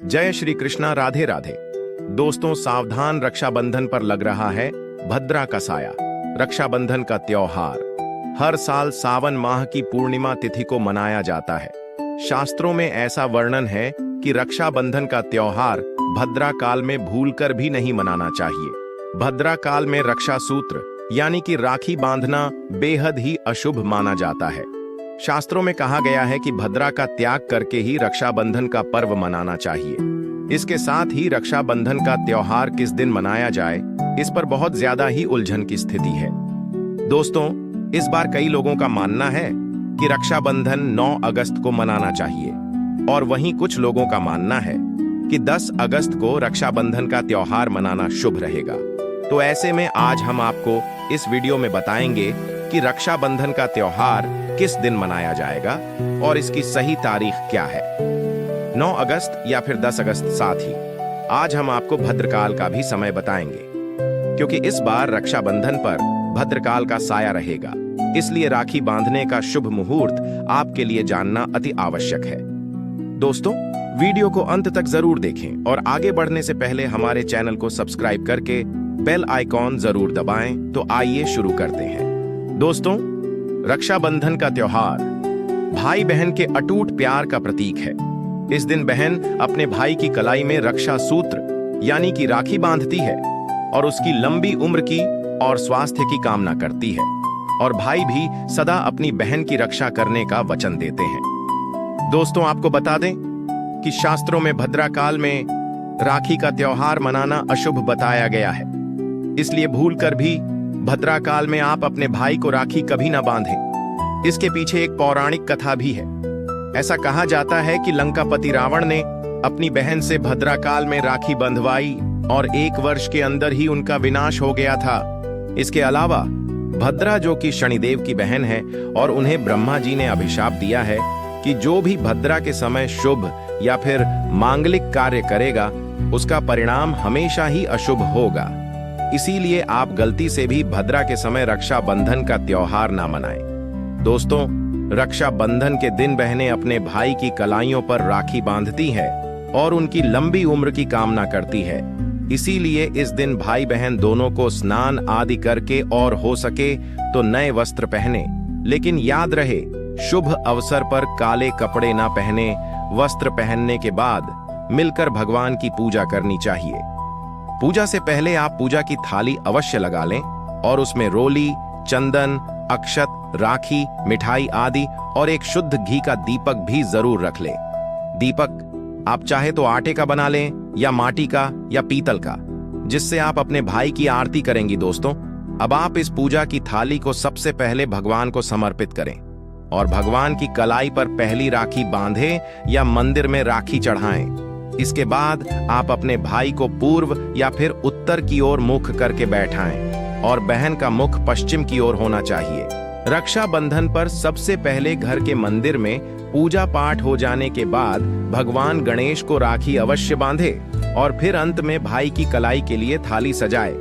जय श्री कृष्णा। राधे राधे। दोस्तों, सावधान, रक्षाबंधन पर लग रहा है भद्रा का साया। रक्षाबंधन का त्योहार हर साल सावन माह की पूर्णिमा तिथि को मनाया जाता है। शास्त्रों में ऐसा वर्णन है कि रक्षाबंधन का त्योहार भद्रा काल में भूलकर भी नहीं मनाना चाहिए। भद्रा काल में रक्षा सूत्र यानी कि राखी बांधना बेहद ही अशुभ माना जाता है। शास्त्रों में कहा गया है कि भद्रा का त्याग करके ही रक्षाबंधन का पर्व मनाना चाहिए। इसके साथ ही रक्षाबंधन का त्योहार किस दिन मनाया जाए, इस पर बहुत ज्यादा ही उलझन की स्थिति है। दोस्तों, इस बार कई लोगों का मानना है कि रक्षाबंधन 9 अगस्त को मनाना चाहिए और वहीं कुछ लोगों का मानना है कि 10 अगस्त को रक्षाबंधन का त्योहार मनाना शुभ रहेगा। तो ऐसे में आज हम आपको इस वीडियो में बताएंगे कि रक्षाबंधन का त्योहार किस दिन मनाया जाएगा और इसकी सही तारीख क्या है, 9 अगस्त या फिर 10 अगस्त। साथ ही आज हम आपको भद्रकाल का भी समय बताएंगे, क्योंकि इस बार रक्षाबंधन पर भद्रकाल का साया रहेगा। इसलिए राखी बांधने का शुभ मुहूर्त आपके लिए जानना अति आवश्यक है। दोस्तों, वीडियो को अंत तक जरूर देखें और आगे बढ़ने से पहले हमारे चैनल को सब्सक्राइब करके बेल आइकॉन जरूर दबाएं। तो आइए शुरू करते हैं। दोस्तों, रक्षाबंधन का त्योहार भाई बहन के अटूट प्यार का प्रतीक है। इस दिन बहन अपने भाई की कलाई में रक्षा सूत्र यानी कि राखी बांधती है और उसकी लंबी उम्र की और स्वास्थ्य की कामना करती है, और भाई भी सदा अपनी बहन की रक्षा करने का वचन देते हैं। दोस्तों, आपको बता दें कि शास्त्रों में भद्रा काल में राखी का त्योहार मनाना अशुभ बताया गया है। इसलिए भूलकर भी भद्रा काल में आप अपने भाई को राखी कभी न बांधें। इसके पीछे एक पौराणिक कथा भी है। ऐसा कहा जाता है कि लंकापति रावण ने अपनी बहन से भद्रा काल में राखी बंधवाई और 1 वर्ष के अंदर ही उनका विनाश हो गया था। इसके अलावा भद्रा, जो कि शनिदेव की बहन है, और उन्हें ब्रह्मा जी ने अभिशाप दिया है कि जो भी भद्रा के समय शुभ या फिर मांगलिक कार्य करेगा उसका परिणाम हमेशा ही अशुभ होगा। इसीलिए आप गलती से भी भद्रा के समय रक्षाबंधन का त्योहार ना मनाएं। दोस्तों, रक्षाबंधन के दिन बहनें अपने भाई की कलाइयों पर राखी बांधती हैं और उनकी लंबी उम्र की कामना करती है। इसीलिए इस दिन भाई बहन दोनों को स्नान आदि करके और हो सके तो नए वस्त्र पहने, लेकिन याद रहे शुभ अवसर पर काले कपड़े ना पहने। वस्त्र पहनने के बाद मिलकर भगवान की पूजा करनी चाहिए। पूजा से पहले आप पूजा की थाली अवश्य लगा लें और उसमें रोली, चंदन, अक्षत, राखी, मिठाई आदि और एक शुद्ध घी का दीपक भी जरूर रख लें। दीपक आप चाहे तो आटे का बना लें या माटी का या पीतल का, जिससे आप अपने भाई की आरती करेंगी। दोस्तों, अब आप इस पूजा की थाली को सबसे पहले भगवान को समर्पित करें और भगवान की कलाई पर पहली राखी बांधें या मंदिर में राखी चढ़ाएं। इसके बाद आप अपने भाई को पूर्व या फिर उत्तर की ओर मुख करके बैठाएं और बहन का मुख पश्चिम की ओर होना चाहिए। रक्षाबंधन पर सबसे पहले घर के मंदिर में पूजा पाठ हो जाने के बाद भगवान गणेश को राखी अवश्य बांधे और फिर अंत में भाई की कलाई के लिए थाली सजाए।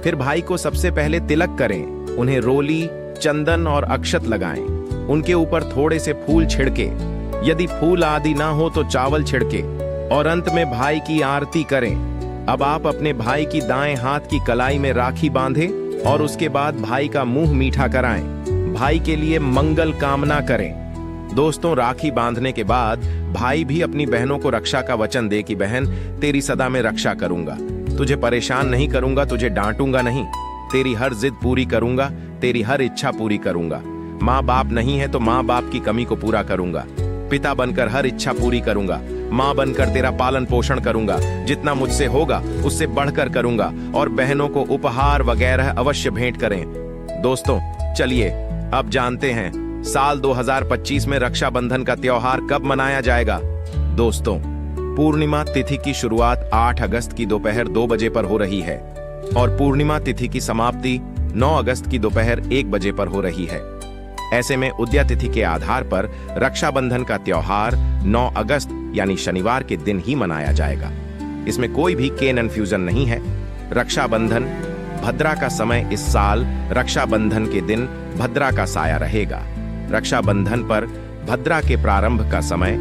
फिर भाई को सबसे पहले तिलक करें, उन्हें रोली, चंदन और अक्षत लगाएं। उनके ऊपर थोड़े से फूल छिड़के, यदि फूल आदि ना हो तो चावल छिड़के, और अंत में भाई की आरती करें। अब आप अपने भाई की दाएं हाथ की कलाई में राखी बांधें और उसके बाद भाई का मुंह मीठा कराएं। भाई के लिए मंगल कामना करें। दोस्तों, राखी बांधने के बाद भाई भी अपनी बहनों को रक्षा का वचन दे कि बहन, तेरी सदा मैं रक्षा करूंगा, तुझे परेशान नहीं करूंगा, तुझे डांटूंगा नहीं, तेरी हर जिद पूरी करूंगा, तेरी हर इच्छा पूरी करूंगा। माँ बाप नहीं है तो माँ बाप की कमी को पूरा करूंगा, पिता बनकर हर इच्छा पूरी करूंगा, माँ बनकर तेरा पालन पोषण करूंगा, जितना मुझसे होगा उससे बढ़कर करूंगा, और बहनों को उपहार वगैरह अवश्य भेंट करें। दोस्तों, चलिए अब जानते हैं साल 2025 में रक्षाबंधन का त्योहार कब मनाया जाएगा। दोस्तों, पूर्णिमा तिथि की शुरुआत 8 अगस्त की दोपहर 2 बजे पर हो रही है और पूर्णिमा तिथि की समाप्ति 9 अगस्त की दोपहर 1 बजे पर हो रही है। ऐसे में उदया तिथि के आधार पर रक्षाबंधन का त्योहार 9 अगस्त यानी शनिवार के दिन ही मनाया जाएगा। इसमें कोई भी कन्फ्यूजन नहीं है। रक्षाबंधन भद्रा का समय इस साल रक्षाबंधन के दिन भद्रा का साया रहेगा। रक्षाबंधन पर भद्रा के प्रारंभ का समय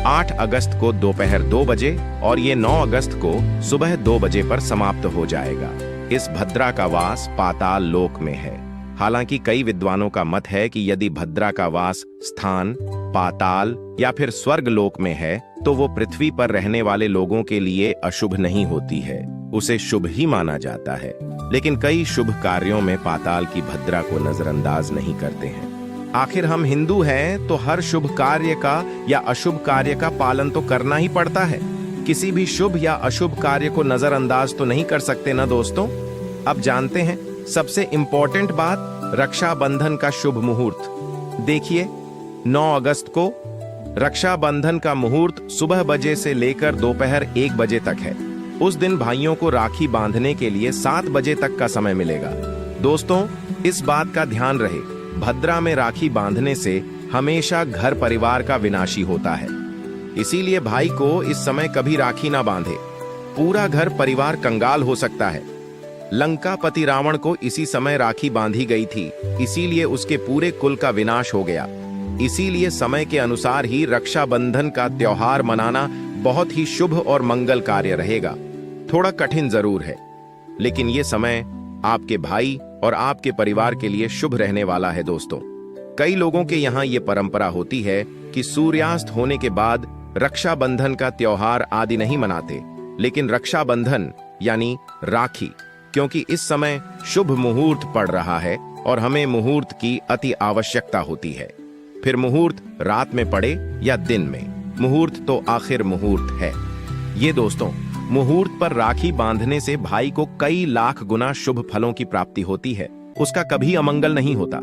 8 अगस्त को दोपहर 2 बजे और ये 9 अगस्त को सुबह 2 बजे पर समाप्त हो जाएगा। इस भद्रा का वास पाताल लोक में है। हालांकि कई विद्वानों का मत है कि यदि भद्रा का वास स्थान पाताल या फिर स्वर्ग लोक में है तो वो पृथ्वी पर रहने वाले लोगों के लिए अशुभ नहीं होती है, उसे शुभ ही माना जाता है। लेकिन कई शुभ कार्यों में पाताल की भद्रा को नजरअंदाज नहीं करते हैं। आखिर हम हिंदू हैं तो हर शुभ कार्य का या अशुभ कार्य का पालन तो करना ही पड़ता है। किसी भी शुभ या अशुभ कार्य को नजरअंदाज तो नहीं कर सकते ना दोस्तों। अब जानते हैं सबसे इंपॉर्टेंट बात, रक्षाबंधन का शुभ मुहूर्त। देखिए 9 अगस्त को रक्षाबंधन का मुहूर्त सुबह बजे से लेकर दोपहर 1 बजे तक है। उस दिन भाइयों को राखी बांधने के लिए 7 बजे तक का समय मिलेगा। दोस्तों इस बात का ध्यान रहे, भद्रा में राखी बांधने से हमेशा घर परिवार का विनाशी होता है। इसीलिए भाई को इस समय कभी राखी ना बांधे, पूरा घर परिवार कंगाल हो सकता है। लंकापति रावण को इसी समय राखी बांधी गई थी, इसीलिए उसके पूरे कुल का विनाश हो गया। इसीलिए समय के अनुसार ही रक्षाबंधन का त्योहार मनाना बहुत ही शुभ और मंगल कार्य रहेगा। थोड़ा कठिन जरूर है, लेकिन ये समय आपके भाई और आपके परिवार के लिए शुभ रहने वाला है। दोस्तों कई लोगों के यहाँ ये परंपरा होती है कि सूर्यास्त होने के बाद रक्षाबंधन का त्योहार आदि नहीं मनाते, लेकिन रक्षाबंधन यानी राखी, क्योंकि इस समय शुभ मुहूर्त पड़ रहा है और हमें मुहूर्त की अति आवश्यकता होती है। फिर मुहूर्त रात में पड़े या दिन में, मुहूर्त तो आखिर मुहूर्त है। ये दोस्तों मुहूर्त पर राखी बांधने से भाई को कई लाख गुना शुभ फलों की प्राप्ति होती है, उसका कभी अमंगल नहीं होता।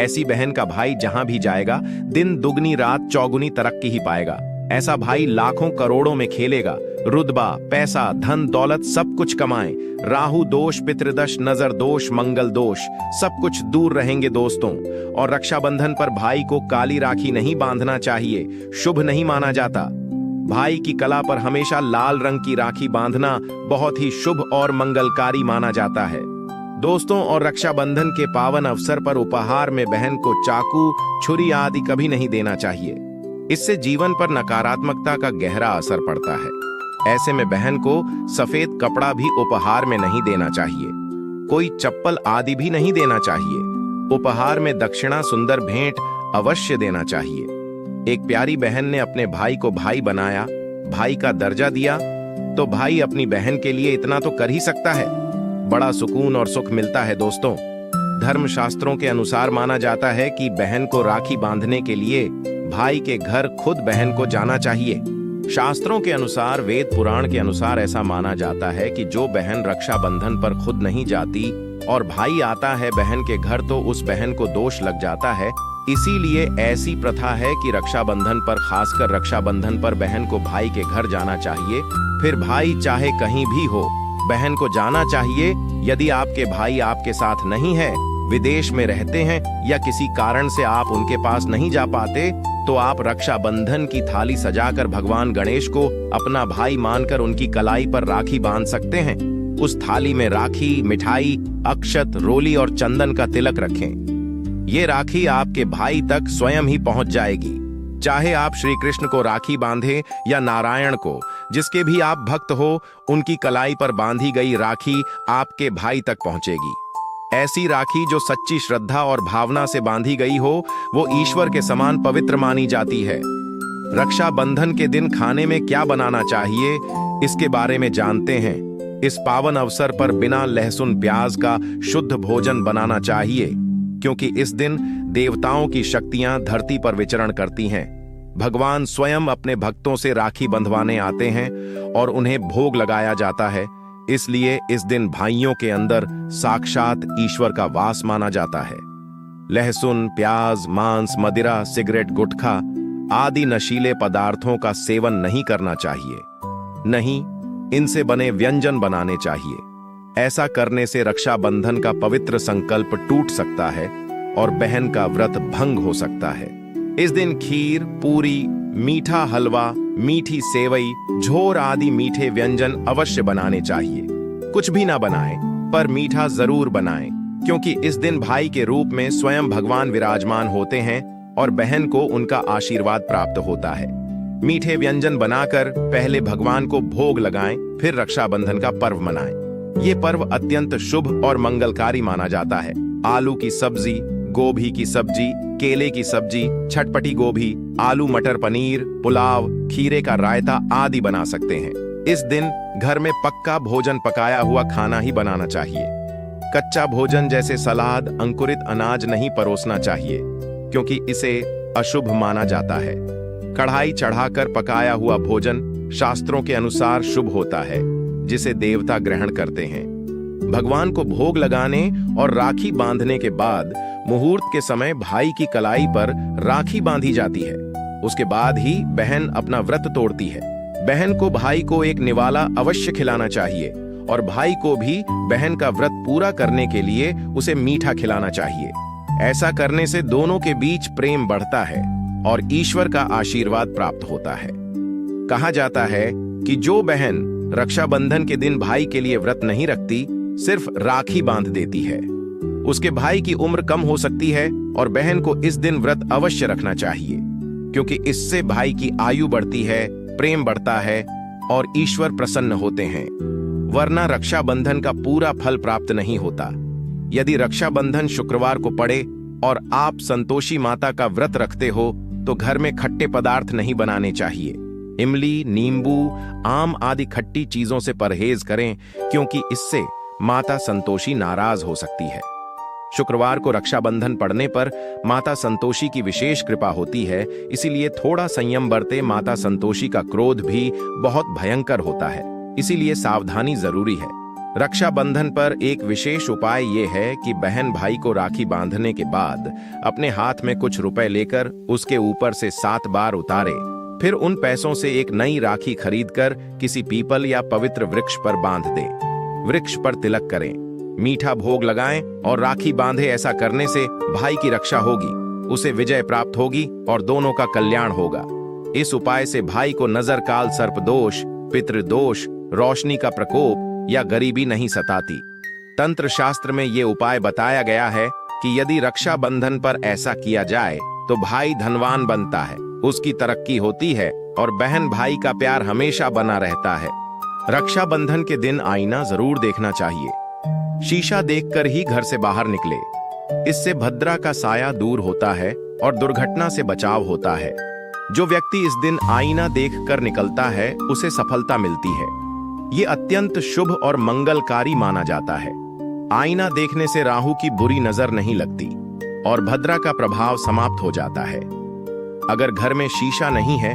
ऐसी बहन का भाई जहां भी जाएगा दिन दुगनी रात चौगुनी तरक्की ही पाएगा। ऐसा भाई लाखों करोड़ों में खेलेगा, रुतबा पैसा धन दौलत सब कुछ कमाए, राहु दोष पितृदोष नजर दोष मंगल दोष सब कुछ दूर रहेंगे दोस्तों। और रक्षाबंधन पर भाई को काली राखी नहीं बांधना चाहिए, शुभ नहीं माना जाता। भाई की कला पर हमेशा लाल रंग की राखी बांधना बहुत ही शुभ और मंगलकारी माना जाता है दोस्तों। और रक्षाबंधन के पावन अवसर पर उपहार में बहन को चाकू छुरी आदि कभी नहीं देना चाहिए, इससे जीवन पर नकारात्मकता का गहरा असर पड़ता है। ऐसे में बहन को सफेद कपड़ा भी उपहार में नहीं देना चाहिए, कोई चप्पल आदि भी नहीं देना चाहिए। उपहार में दक्षिणा सुंदर भेंट अवश्य देना चाहिए। एक प्यारी बहन ने अपने भाई को भाई बनाया, भाई का दर्जा दिया, तो भाई अपनी बहन के लिए इतना तो कर ही सकता है। बड़ा सुकून और सुख मिलता है दोस्तों। धर्मशास्त्रों के अनुसार माना जाता है कि बहन को राखी बांधने के लिए भाई के घर खुद बहन को जाना चाहिए। शास्त्रों के अनुसार, वेद पुराण के अनुसार ऐसा माना जाता है कि जो बहन रक्षाबंधन पर खुद नहीं जाती और भाई आता है बहन के घर तो उस बहन को दोष लग जाता है। इसीलिए ऐसी प्रथा है कि रक्षाबंधन पर, खासकर रक्षाबंधन पर बहन को भाई के घर जाना चाहिए। फिर भाई चाहे कहीं भी हो, बहन को जाना चाहिए। यदि आपके भाई आपके साथ नहीं है, विदेश में रहते हैं या किसी कारण से आप उनके पास नहीं जा पाते, तो आप रक्षाबंधन की थाली सजाकर भगवान गणेश को अपना भाई मानकर उनकी कलाई पर राखी बांध सकते हैं। उस थाली में राखी, मिठाई, अक्षत, रोली और चंदन का तिलक रखें। ये राखी आपके भाई तक स्वयं ही पहुंच जाएगी। चाहे आप श्री कृष्ण को राखी बांधे या नारायण को, जिसके भी आप भक्त हो, उनकी कलाई पर बांधी गई राखी आपके भाई तक पहुंचेगी। ऐसी राखी जो सच्ची श्रद्धा और भावना से बांधी गई हो, वो ईश्वर के समान पवित्र मानी जाती है। रक्षाबंधन के दिन खाने में क्या बनाना चाहिए, इसके बारे में जानते हैं। इस पावन अवसर पर बिना लहसुन प्याज का शुद्ध भोजन बनाना चाहिए, क्योंकि इस दिन देवताओं की शक्तियां धरती पर विचरण करती हैं। भगवान स्वयं अपने भक्तों से राखी बंधवाने आते हैं और उन्हें भोग लगाया जाता है। इसलिए इस दिन भाइयों के अंदर साक्षात ईश्वर का वास माना जाता है। लहसुन, प्याज, मांस, मदिरा, सिगरेट, गुटखा आदि नशीले पदार्थों का सेवन नहीं करना चाहिए। नहीं, इनसे बने व्यंजन बनाने चाहिए। ऐसा करने से रक्षाबंधन का पवित्र संकल्प टूट सकता है और बहन का व्रत भंग हो सकता है। इस दिन खीर, पूरी, मीठा हलवा, मीठी सेवई, झोर आदि मीठे व्यंजन अवश्य बनाने चाहिए। कुछ भी ना बनाएं, पर मीठा जरूर बनाएं, क्योंकि इस दिन भाई के रूप में स्वयं भगवान विराजमान होते हैं। और बहन को उनका आशीर्वाद प्राप्त होता है। मीठे व्यंजन बनाकर पहले भगवान को भोग लगाएं, फिर रक्षाबंधन का पर्व मनाएं। ये पर्व अत्यंत शुभ और मंगलकारी माना जाता है। आलू की सब्जी, गोभी की सब्जी, केले की सब्जी, छटपटी गोभी, आलू मटर पनीर, पुलाव, खीरे का रायता आदि बना सकते हैं। इस दिन घर में पक्का भोजन, पकाया हुआ खाना ही बनाना चाहिए। कच्चा भोजन जैसे सलाद, अंकुरित अनाज नहीं परोसना चाहिए, क्योंकि इसे अशुभ माना जाता है। कढ़ाई चढ़ाकर पकाया हुआ भोजन शास्त्रों के अनुसार शुभ होता है, जिसे देवता ग्रहण करते हैं। भगवान को भोग लगाने और राखी बांधने के बाद मुहूर्त के समय भाई की कलाई पर राखी बांधी जाती है। उसके बाद ही बहन अपना व्रत तोड़ती है। बहन को भाई को एक निवाला अवश्य खिलाना चाहिए और भाई को भी बहन का व्रत पूरा करने के लिए उसे मीठा खिलाना चाहिए। ऐसा करने से दोनों के बीच प्रेम बढ़ता है और ईश्वर का आशीर्वाद प्राप्त होता है। कहा जाता है कि जो बहन रक्षाबंधन के दिन भाई के लिए व्रत नहीं रखती, सिर्फ राखी बांध देती है, उसके भाई की उम्र कम हो सकती है और बहन को इस दिन व्रत अवश्य रखना चाहिए, क्योंकि इससे भाई की आयु बढ़ती है, प्रेम बढ़ता है और ईश्वर प्रसन्न होते हैं। वरना रक्षाबंधन का पूरा फल प्राप्त नहीं होता। यदि रक्षाबंधन शुक्रवार को पड़े और आप संतोषी माता का व्रत रखते हो तो घर में खट्टे पदार्थ नहीं बनाने चाहिए। इमली, नींबू, आम आदि खट्टी चीजों से परहेज करें, क्योंकि इससे माता संतोषी नाराज हो सकती है। शुक्रवार को रक्षाबंधन पड़ने पर माता संतोषी की विशेष कृपा होती है, इसीलिए थोड़ा संयम बरते। माता संतोषी का क्रोध भी बहुत भयंकर होता है, इसीलिए सावधानी जरूरी है। रक्षाबंधन पर एक विशेष उपाय यह है कि बहन भाई को राखी बांधने के बाद अपने हाथ में कुछ रुपए लेकर उसके ऊपर से 7 बार उतारे, फिर उन पैसों से एक नई राखी खरीदकर किसी पीपल या पवित्र वृक्ष पर बांध दे। वृक्ष पर तिलक करें, मीठा भोग लगाएं और राखी बांधे। ऐसा करने से भाई की रक्षा होगी, उसे विजय प्राप्त होगी और दोनों का कल्याण होगा। इस उपाय से भाई को नजर, काल, सर्प दोष, पितृदोष, रोशनी का प्रकोप या गरीबी नहीं सताती। तंत्र शास्त्र में ये उपाय बताया गया है कि यदि रक्षाबंधन पर ऐसा किया जाए तो भाई धनवान बनता है, उसकी तरक्की होती है और बहन भाई का प्यार हमेशा बना रहता है। रक्षाबंधन के दिन आईना जरूर देखना चाहिए। शीशा देखकर ही घर से बाहर निकले, इससे भद्रा का साया दूर होता है और दुर्घटना से बचाव होता है। जो व्यक्ति इस दिन आईना देखकर निकलता है उसे सफलता मिलती है। ये अत्यंत शुभ और मंगलकारी माना जाता है। आईना देखने से राहु की बुरी नजर नहीं लगती और भद्रा का प्रभाव समाप्त हो जाता है। अगर घर में शीशा नहीं है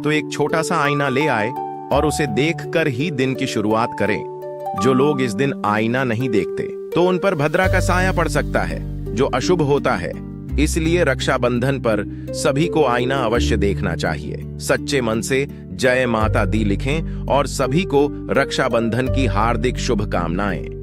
तो एक छोटा सा आईना ले आए और उसे देखकर ही दिन की शुरुआत करें। जो लोग इस दिन आईना नहीं देखते तो उन पर भद्रा का साया पड़ सकता है, जो अशुभ होता है। इसलिए रक्षाबंधन पर सभी को आईना अवश्य देखना चाहिए। सच्चे मन से जय माता दी लिखें और सभी को रक्षाबंधन की हार्दिक शुभकामनाएं।